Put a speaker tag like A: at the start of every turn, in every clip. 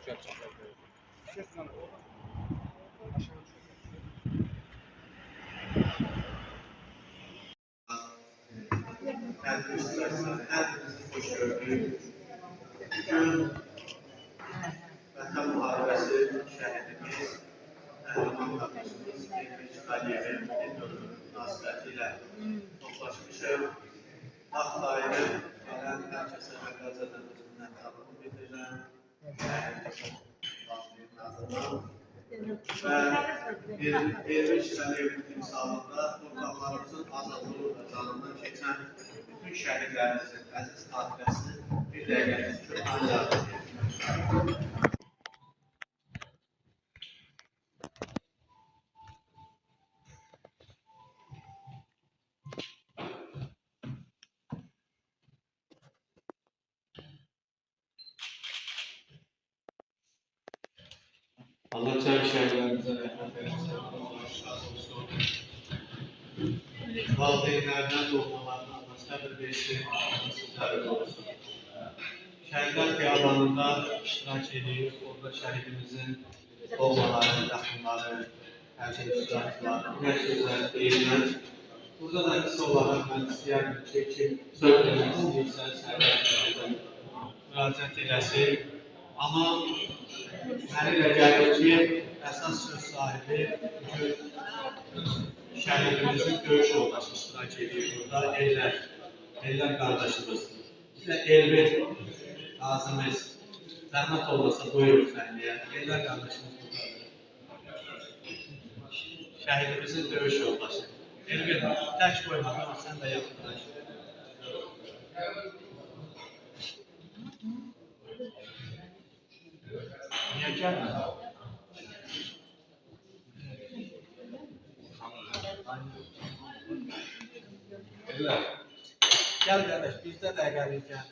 A: gerçekten.
B: Herkesi hoş gördük. Bugün Vətən Müharibəsi şəhidimiz, qəhrəman qardaşımız Elmiş Aliyevin münasibətilə toplaşmışıq. Vaxt ayırıb gələn hər kəsə və qəzədəmizin minnətdarlığını bildirirəm. Və Elmiş Aliyevin timsalında torpaqlarımızın azadlığı və canından keçən bütün şəhidlərimizin əziz xatirəsini bir dəqiqəlik sükutla yad edir. Allah can şəhidlərimizə rəhmət eləsin, Allah şad olsun. Valideynlərinə, doğmalarına Allah səbir versin, Allah sizləri qorusun. Şəhidlər xiyabanında iştirak edir, orada şəhidimizin doğmaları, yaxınları, həmçinin iştirakçıları, nə sözlər deyirlər. Burada da qısa olaraq mən istəyərdim ki, söz vermək istəyirsə, səhvə müraciət eləsin. Amma mənə elə gəlir ki, əsas söz sahibi bugün şəhidimizin döyüş yoldaşı iştirak edir burada. Ellər qardaşımız. Bizə Elvin Nazimiz zəhmət olmasa buyurun səhniyə. Ellər qardaşımız buradadır. Şəhidimizin döyüş yoldaşı. Elvin, tək qoymadı ama sən də yaxınlaş. Niyə gəlmədin? Gəl qardaş, bizdə dəqiqəlik gəl.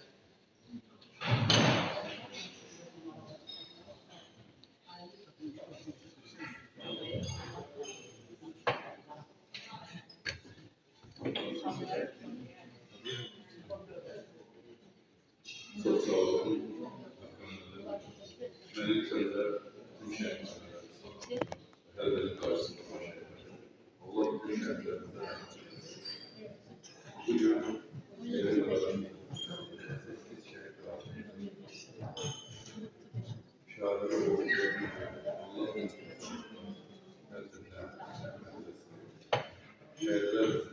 C: Çok sağ olun. Benim sözler bu şehirlerde her benim karşısında başlayacağım. Allah bu şehirlerinde bugün benim kadar 8 şehir var. Şahane olacağım. Allah'ın şehirler bizim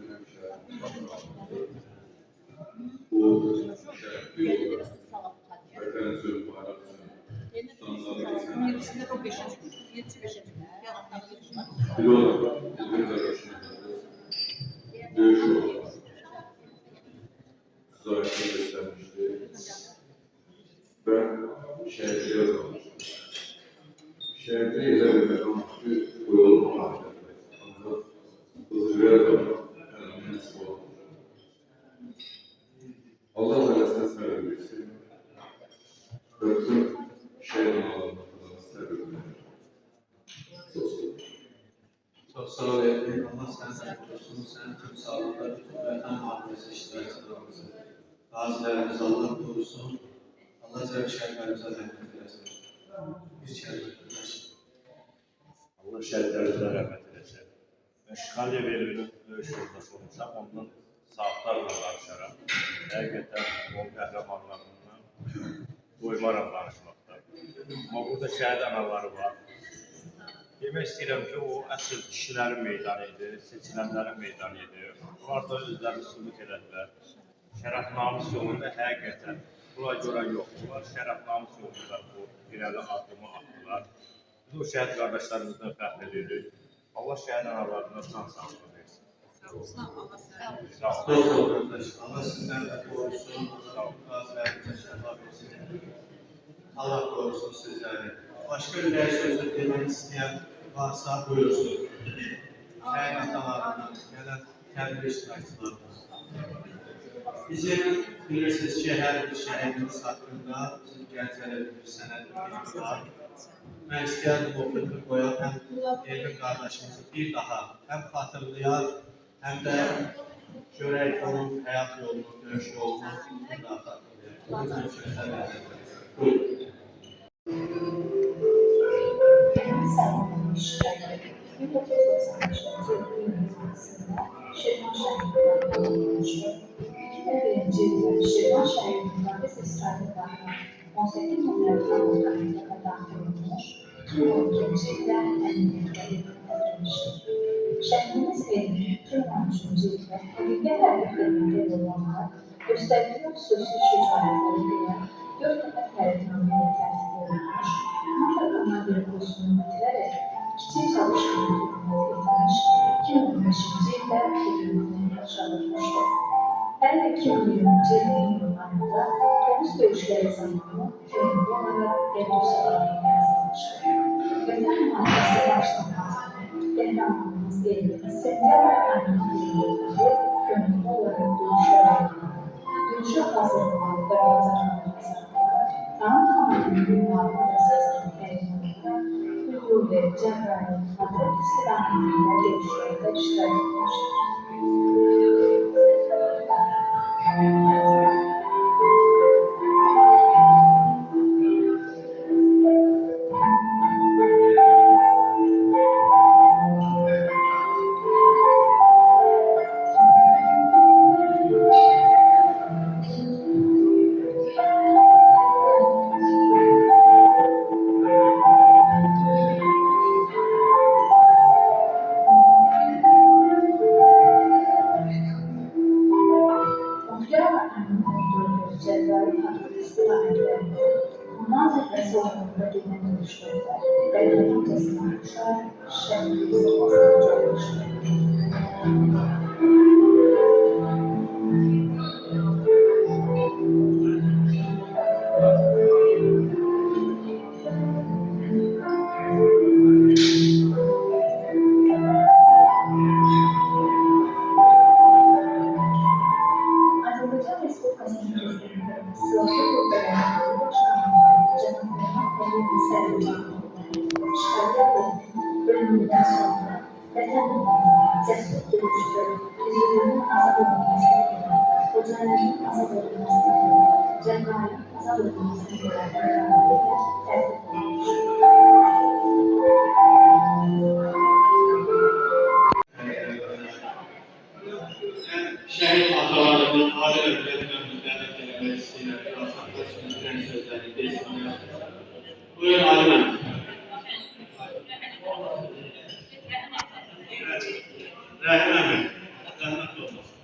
C: hem şehirler bu şehirli yolda Vətən sözü bayraksın. Bir olarak bizim kardeşimizde dövüş olarak zayıflığı göstermişti. Ben şehirde yazılmıştım. Şehirde ilerlemek amaçlı bu yolun mahvetmek. Ancak hızlıca yazılmak önemli bir olmuş. Allah arasında sebebilsin. Bütün şehrin alanlarında sebebilsin.
B: Çok sağ ol Elvin. Allah senden korusun. Sen tüm sağlıkla bütün Vətən Müharibəsi iştirakçılarımızı, gazilərimizi Allah korusun. Allah şəhidlərimizə rəhmət eləsin. Bir kəlmə qardaşım.
D: Allah şəhidlərimizə rəhmət eləsin. Mən Şıxaliyev Elvinin döyüş yoldaşı olmuşam, ondan saatlarla danışaram. Həqiqətən o qəhrəmanlarından doymaram danışmaqda. Amma burada şəhid anaları var. Demək istəyirəm ki, o əsl kişilərin meydanı idi, seçilənlərin meydanı idi. Onlar da özlərini sübut elədilər. Şərəf namus yolunda həqiqətən buna görə yoxdular. Şərəf namus yolunda bu irəli addımı atdılar. Biz o şəhid qardaşlarımızdan fəxr edirik. Allah şəhid analarına can sağlığı versin.
B: Sağ ol qardaş. Allah sizdən də korusun. Qazilərimizə şəfa versin. Allah korusun sizləri. Başqa ürək sözü demək istəyən varsa buyursun. Şəhid atalarından gələn tədbir iştirakçılarımız. Bizim bilirsiniz ki, hər bir şəhidimiz haqqında bizim Gəncədə bir sənəd var. Mən istəyərdim o fikri qoyaq, həm Elvin qardaşımızı bir daha həm xatırlayaq, həm də görək onun həyat yolunu, döyüş yolunu bir daha xatırlayaq. Buyurun.
A: sayılmıştır. 1995 yılı tarihinde Şirvan şehrinde kurulmuştur. 2001 yılda Şirvan şehrinde ve İsrail'de 18 Milyon Kanunu kadar kurulmuş, 2012 yılda emniyete edilmiştir. Şehrimiz verilmiş 2013 yılda Hürriyet Hərbi Xidməti yollanaraq göstərilən xüsusi şücaətləri ilə 4 nəfər tərəfindən tərtib olunmuş, NATO komandir kursunu bitirərək kiçik çalışmanı xidmət etmiş, 2015-ci ildə xidmətini başarılmışdır. Hər 2020-ci ilin iyunlarında Tovuz döyüşləri zamanı könüllü olaraq Erdoğan'a yazılmışdır. Vətən müharibəsi başlamasını qəhrəmanlığımız qeydində sentyabr ayının 24-cü könüllü olaraq döyüşlərə yollandı. Döyüşə hazırlıqları və bacarıqları qazanaraq Taun komandanının müavini əsasını təyin olaraq Hüquqi, Cəbrayıl, Madrid istiqamətində döyüşlərdə iştirak etmişdir. Cəbrayıl Madrid istiqamətlərində ondan zərbəsi olduğunda gedən döyüşlərdə qəhrəman təslim olmuşlar, şəhid hesablasını görmüşlər. Azərbaycan Respublikasının Prezidenti Silahlı Qüvvələrinin Başqanlığı Cənab Məhəmməd Sərbəcanov işğaliyyət bölümündən sonra vətən uğrunda cəsur döyüşçü, Füzulilərin azad olunmasına görə, Xocalənin azad olunmasına görə, Cəbrayılın azad olunmasına görə qərarları ilə tərtib
B: Şehit atalarının adil ömründen müdahale etmek isteyen Rasat'ta sürülen sözlerini desinler. Buyurun Alim. Rahim Ahmet. Rahmet olmasın.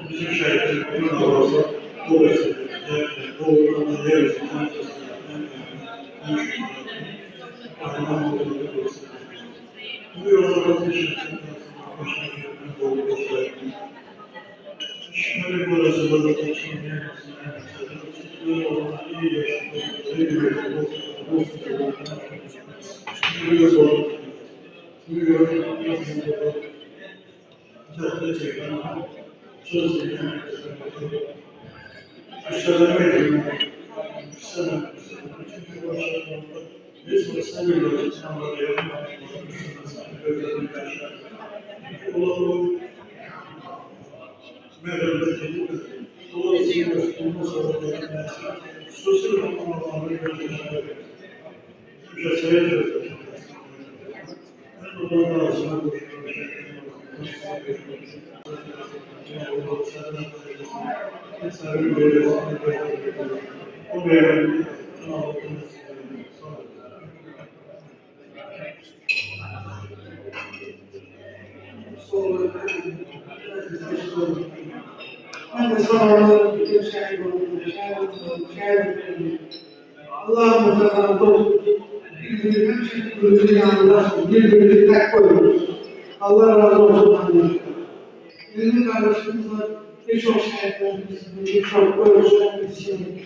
A: Bizim şehitlerin davası bu vesileyle doğrudan yeryüzünden bu yolda şöyle bu arasında da konuşmaya Allah'ım sana dost, birbirimizi tek koyuyoruz. Allah razı olsun kardeşim. Bizim kardeşimizle birçok şehitlerimizin, birçok ölçülerimizin,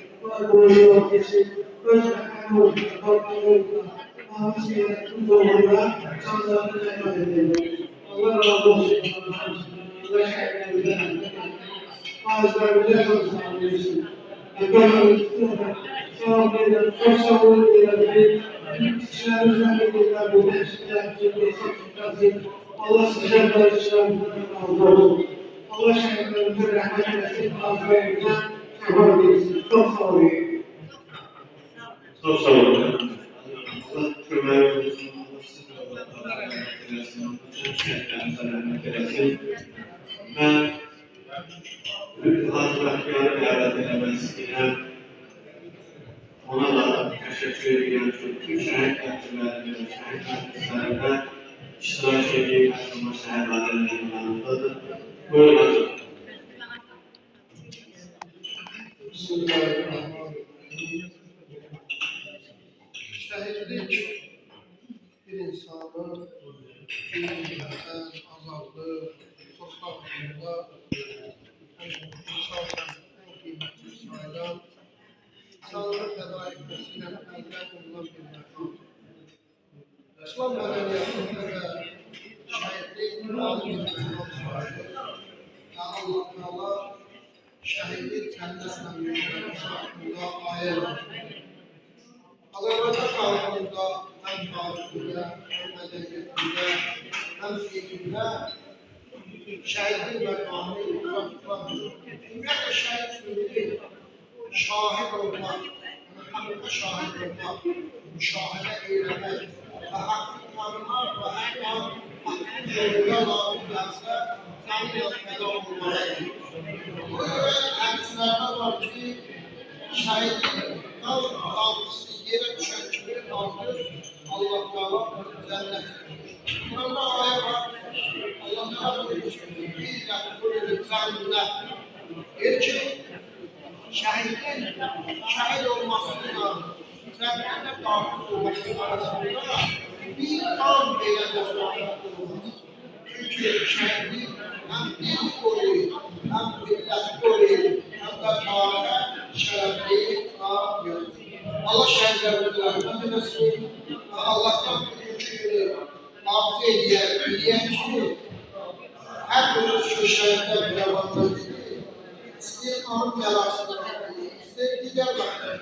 A: boyunca geçip, özlem oldu, korktuğunda, hamisiyle, tuzluğunda, canlarını emanet ediyoruz. Allah razı olsun. Allah şehitlerimizden, bazılarımıza çok sağ olsun. Çok sağ olun diyelim. Kişilerimizden bilgiler bu gençlikler, Allah sizden barışlarımızdan razı olsun. Allah şehitlerimize rahmet etsin, bazılarımıza şefa versin. Çok sağ olun.
B: Çok sağ olun. Allah kömür olsun. Allah size rahmet eylesin. Bütün şehitlerimize rahmet eylesin. Ben Hazretleri ziyaret etmek isteyen, ona da teşekkür ediyorum. Tüm şehitlerimize, şehitlerimizde iştirak edeyim. Ama şehitlerimizin yanındadır. Buyurun hocam.
E: Bismillahirrahmanirrahim. Şehitlik bir insanın dünyadan azaldığı topraklarında insanların en kıymetli sayılan insanlığı feda etmesiyle elde bulunan bir mekam. İslam medeniyetinde de şehitlik bazı bir mekam sahibi. Allah Teala şehitlik cennetle müjdelisi hakkında ayet var. Azərbaycan xalqında həm tarixində, həm mədəniyyətində, həm fikrində şəhidlik məqamı uzaq tutandır. Ümumiyyətlə şəhid sözü şahid olmaq, həqiqətə şahid olmaq, müşahidə eləmək və haqqı tanımaq və hətta haqqın yolunda lazımdırsa səninlə fəda olmalıdır. Buna görə hədislərdə var ki, şəhidlik qalmışsı yere düşen kimi kaldır, Allah Teala cennet. Kur'an'da ayet var, Allah Teala buyuruyor ki, biz yapılır cennetinde. Der ki, şehidin şehit olmasıyla cennete daxil olması arasında bir an belə sohbet olmaz. Çünkü şehidlik hem dil koruyur, hem millet koruyur, hem de tarih şerefli ağır. Allah şehitlerimizle rahmet eylesin. Allah'tan mümkün hafız ediyen ki her türlü şu şehitler bile vatandaşı isteyen anın belasını isteyen gider vatandaşı.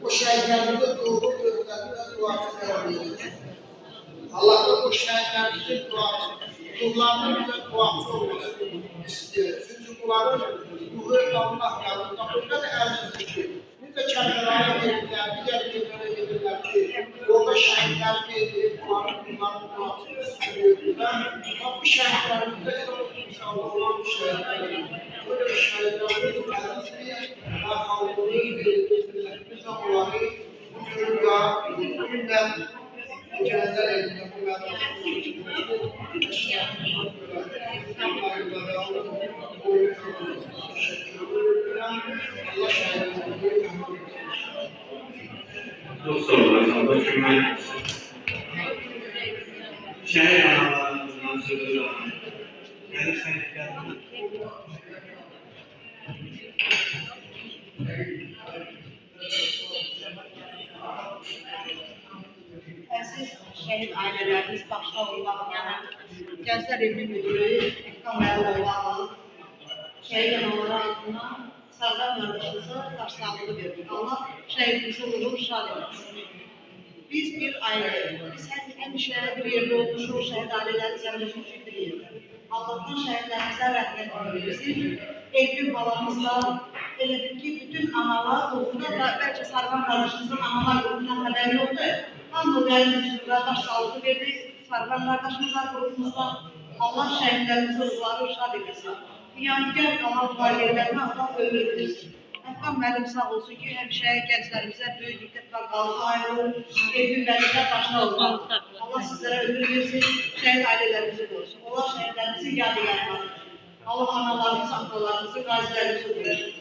E: O şehitlerimize doğru gözlerinde duası verebiliriz. Allah'tan o şehitlerimizin duası, ruhlarının bize duası olmasını istiyor. Çünkü bunların ruhu Allah yanında öyle de elbette ki. Bir de kendilerine gelirler, diğer yerlere gelirler, şehitler ki bunlar bu şehitlerimizde çok insanlı olan şehitler. Böyle şehitlerimiz kendisi ve halkımız, milletimiz onları bu dünya, bu günler cenazə edildi. Bu mədrasının Allah şəhidlərimizə
B: Çok sağ olun. Allah cümle şehir analarımızdan sözü alalım. Gelirsen geldin.
F: Əziz şəhid ailələrimiz başda olmaqla, Gənclər Evi Müdürü Ekrem Əliyev, şəhid anaları adına Sərdar qardaşımıza başsağlığı verdik. Allah şəhidimizin ruhunu şad etsin. Biz bir ailəyiz. Biz həmişə bir yerdə olmuşuq, şəhid ailələri cəmləşmişik bir yerdə. Allah'tan şəhidlərimizə rəhmət edilir. Elbir balamızla, elə ki, bütün analar ruhuna da, bəlkə Sarvan qardaşımızın analar ruhundan xəbər yoxdur. Hamı gəlin üstündə başsağlığı verdi. Sarvan qardaşımıza, ruhumuzdan Allah şəhidlərimizin ruhları şad etsin. Yadigar qalan valideynlərinə Allah ömür versin. Hətta müəllim sağ olsun ki, həmişə gənclərimizə böyük diqqət var, qalğı ayrılır, evin vəzifə başına olmaq. Allah sizlərə ömür versin, şəhid ailələrimizi qorusun. Allah şəhidlərimizin yadigarlarıdır. Allah analarımızı, atalarımızı, qazilərimizi qorusun.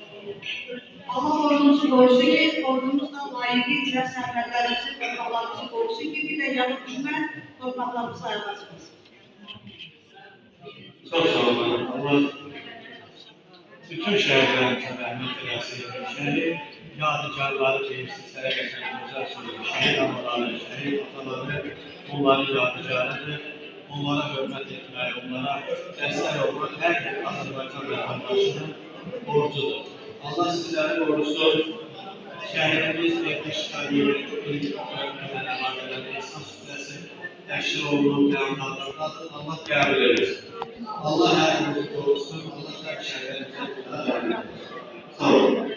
F: Allah ordumuzu qorusun ki, ordumuzda layiqli icra sərhədlərimizi, torpaqlarımızı qorusun ki, bir də yanı düşmən torpaqlarımızı ayağa çıxmasın.
B: Çok sağ olun. Allah bütün şehirlerimize rahmet eylesin. Şehir yadigarları deyip sizlere geçen güzel söylüyor. Şehir anaları, şehir ataları onların yadigarıdır. Onlara hürmet etmek, onlara destek olmak her bir Azerbaycan vatandaşının borcudur. Allah sizleri korusun. Şehirimiz ve işgali ilk öğretmenler emaneleri insan sütlesi teşhir olunun planlarındadır. Allah kabul eylesin. Allah herkesi korusun. Allah tek şehirlerimize sağ olun.